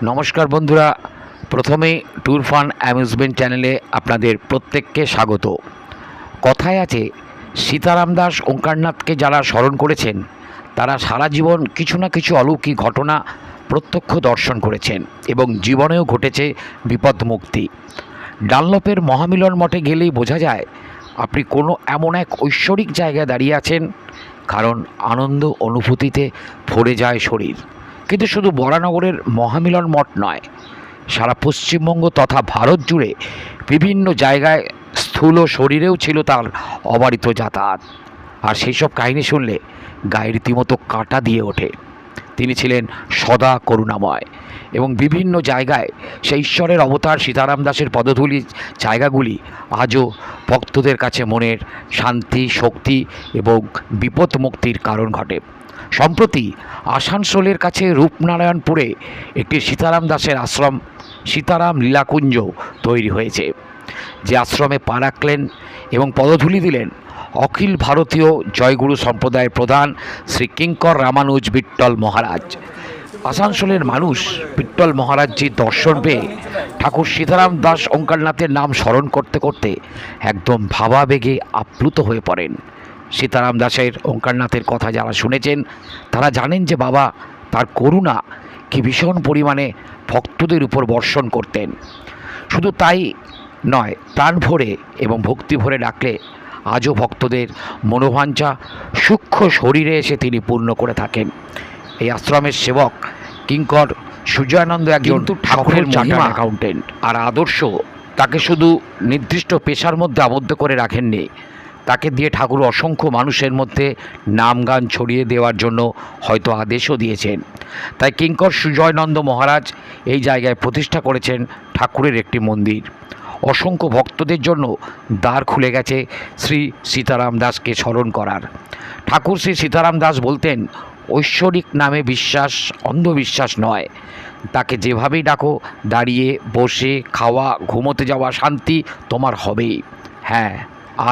নমস্কার বন্ধুরা, প্রথমেই ট্যুর ফান অ্যামিউজমেন্ট চ্যানেলে আপনাদের প্রত্যেককে স্বাগত। কথায় আছে, সীতারাম দাস ওঙ্কারনাথকে যারা স্মরণ করেছেন তারা সারা জীবন কিছু না কিছু অলৌকিক ঘটনা প্রত্যক্ষ দর্শন করেছেন এবং জীবনেও ঘটেছে বিপদ মুক্তি। ডানলপের মহামিলন মঠে গেলেই বোঝা যায় আপনি কোনো এমন এক ঐশ্বরিক জায়গায় দাঁড়িয়ে আছেন, কারণ আনন্দ অনুভূতিতে ভরে যায় শরীর। কিন্তু শুধু বরানগরের মহামিলন মঠ নয়, সারা পশ্চিমবঙ্গ তথা ভারত জুড়ে বিভিন্ন জায়গায় স্থূল শরীরেও ছিল তার অবারিত যাতায়াত। আর সেই সব কাহিনী শুনলে গায়ে রীতিমতো কাঁটা দিয়ে ওঠে। তিনি ছিলেন সদা করুণাময় এবং বিভিন্ন জায়গায় সেই ঈশ্বরের অবতার সীতারাম দাসের পদধূলি জায়গাগুলি আজও ভক্তদের কাছে মনের শান্তি, শক্তি এবং বিপদ মুক্তির কারণ ঘটে। সম্প্রতি আসানসোলের কাছে রূপনারায়ণপুরে একটি সীতারাম দাসের আশ্রম সীতারাম লীলাকুঞ্জ তৈরি হয়েছে, যে আশ্রমে পা রাখলেন এবং পদধূলি দিলেন অখিল ভারতীয় জয়গুরু সম্প্রদায়ের প্রধান শ্রী কিঙ্কর রামানুজ বিট্টল মহারাজ। আসানসোলের মানুষ বিট্টল মহারাজজির দর্শন পেয়ে ঠাকুর সীতারাম দাস ওঙ্কারনাথের নাম স্মরণ করতে করতে একদম ভাবাবেগে আপ্লুত হয়ে পড়েন। সীতারাম দাসের ওঙ্কারনাথের কথা যারা শুনেছেন তারা জানেন যে বাবা তার করুণা কি ভীষণ পরিমাণে ভক্তদের উপর বর্ষণ করতেন। শুধু তাই নয়, প্রাণ ভরে এবং ভক্তি ভরে ডাকলে আজও ভক্তদের মনোবাঞ্ছা সূক্ষ্ম শরীরে এসে তিনি পূর্ণ করে থাকেন। এই আশ্রমের সেবক কিঙ্কর সুজয়ানন্দ একজন ঠাকুরের চার্টার্ড অ্যাকাউন্টেন্ট, আর আদর্শ তাকে শুধু নির্দিষ্ট পেশার মধ্যে আবদ্ধ করে রাখেননি, তাকে দিয়ে ঠাকুর অসংখ্য মানুষের মধ্যে নাম গান ছড়িয়ে দেওয়ার জন্য হয়তো আদেশও দিয়েছেন। তাই কিঙ্কর সুজয়ানন্দ মহারাজ এই জায়গায় প্রতিষ্ঠা করেছেন ঠাকুরের একটি মন্দির। অসংখ্য ভক্তদের জন্য দ্বার খুলে গেছে শ্রী সীতারাম দাসকে স্মরণ করার। ঠাকুর শ্রী সীতারাম দাস বলতেন, ঐশ্বরিক নামে বিশ্বাস অন্ধবিশ্বাস নয়। তাকে যেভাবেই ডাকো, দাঁড়িয়ে বসে খাওয়া, ঘুমোতে যাওয়া, শান্তি তোমার হবেই। হ্যাঁ,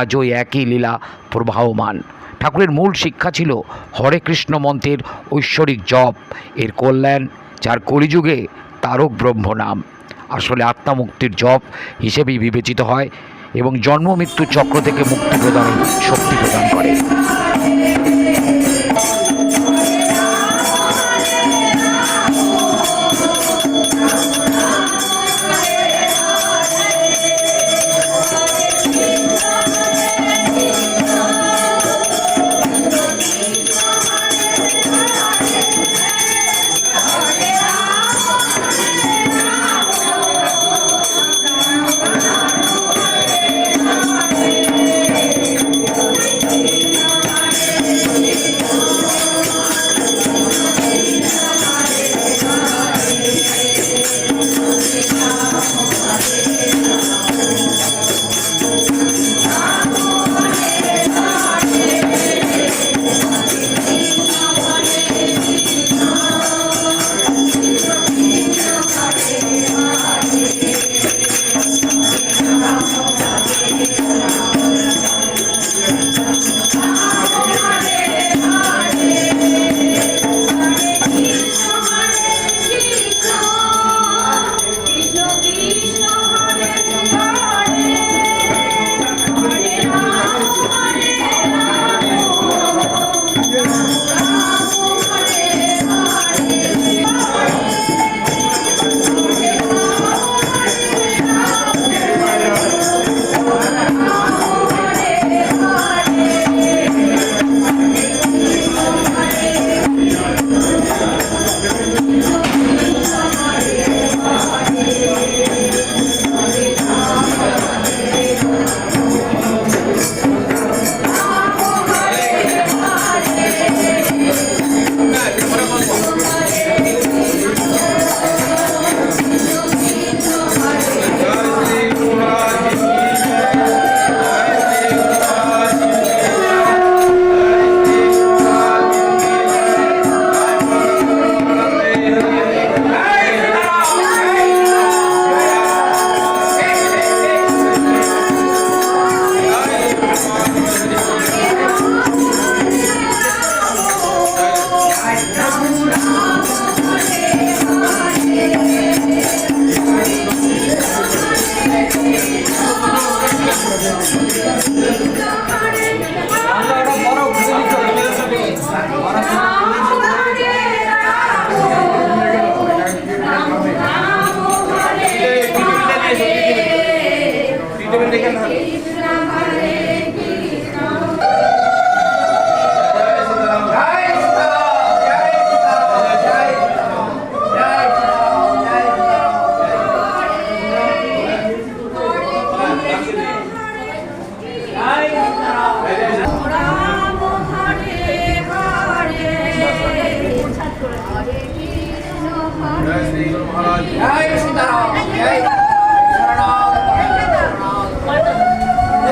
আজও একই লীলা প্রবাহমান। ঠাকুরের মূল শিক্ষা ছিল হরে কৃষ্ণ মন্ত্রের ঐশ্বরিক জপ, এর কল্যাণ, যার কলিযুগে তারক ব্রহ্ম নাম আসলে আত্মামুক্তির জপ হিসেবেই বিবেচিত হয় এবং জন্ম মৃত্যু চক্র থেকে মুক্তি প্রদানে শক্তি প্রদান করে।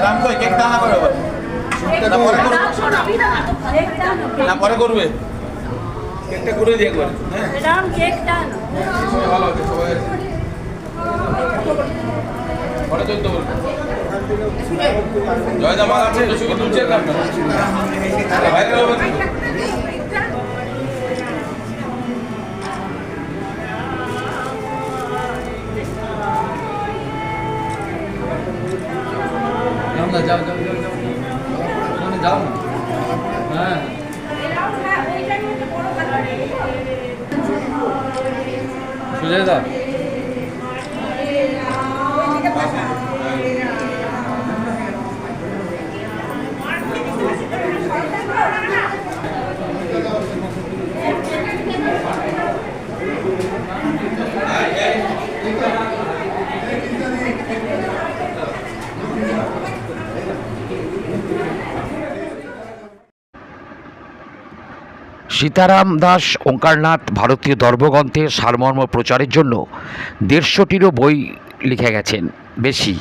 রাম কই কেক টানা করে না পরে করবে কেকটা করে দিয়ে একবার হ্যাঁ রাম কেক টানো ভালো আছে সবাই পরে তো বলবো জয় দা মালা আছে শুধু তুলছে না বাইরে হবে যাও যাও যাও যাও যাও হ্যাঁ সুজয়দা সীতারাম দাস ওঙ্কারনাথ ভারতীয় ধর্মগ্রন্থের সারমর্ম প্রচারের জন্য ১৫০টিরও বই লিখে গেছেন বেশি।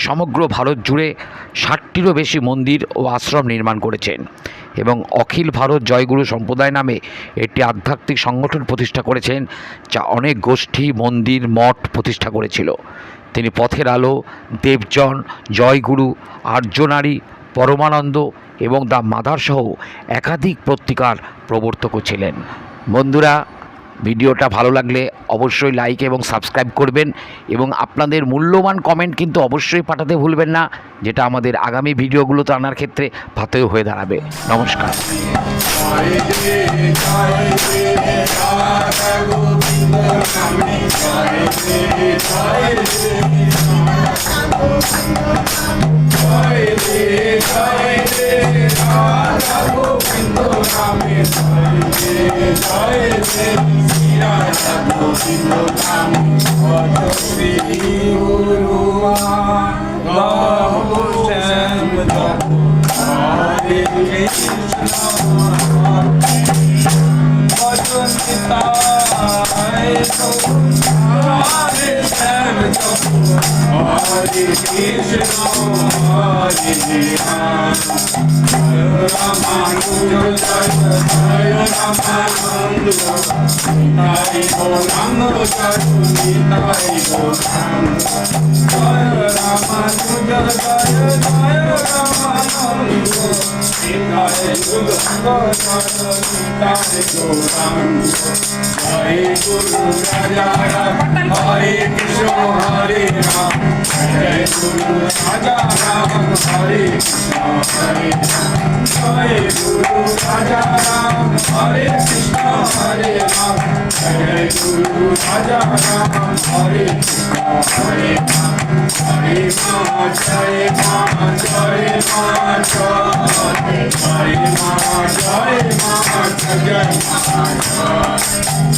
সমগ্র ভারত জুড়ে ৬০টিরও বেশি মন্দির ও আশ্রম নির্মাণ করেছেন এবং অখিল ভারত জয়গুরু সম্প্রদায় নামে একটি আধ্যাত্মিক সংগঠন প্রতিষ্ঠা করেছেন, যা অনেক গোষ্ঠী, মন্দির, মঠ প্রতিষ্ঠা করেছিল। তিনি পথের আলো, দেবজন, জয়গুরু, আর্যনারী, পরমানন্দ এবং দ্য মাদার সহ একাধিক পত্রিকার প্রবর্তকও ছিলেন। বন্ধুরা, ভিডিওটা ভালো লাগলে অবশ্যই লাইক এবং সাবস্ক্রাইব করবেন এবং আপনাদের মূল্যবান কমেন্ট কিন্তু অবশ্যই পাঠাতে ভুলবেন না, যেটা আমাদের আগামী ভিডিওগুলোতে আনার ক্ষেত্রে পাথেয় হয়ে দাঁড়াবে। নমস্কার।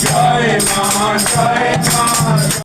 Jai Ma, Jai Ma.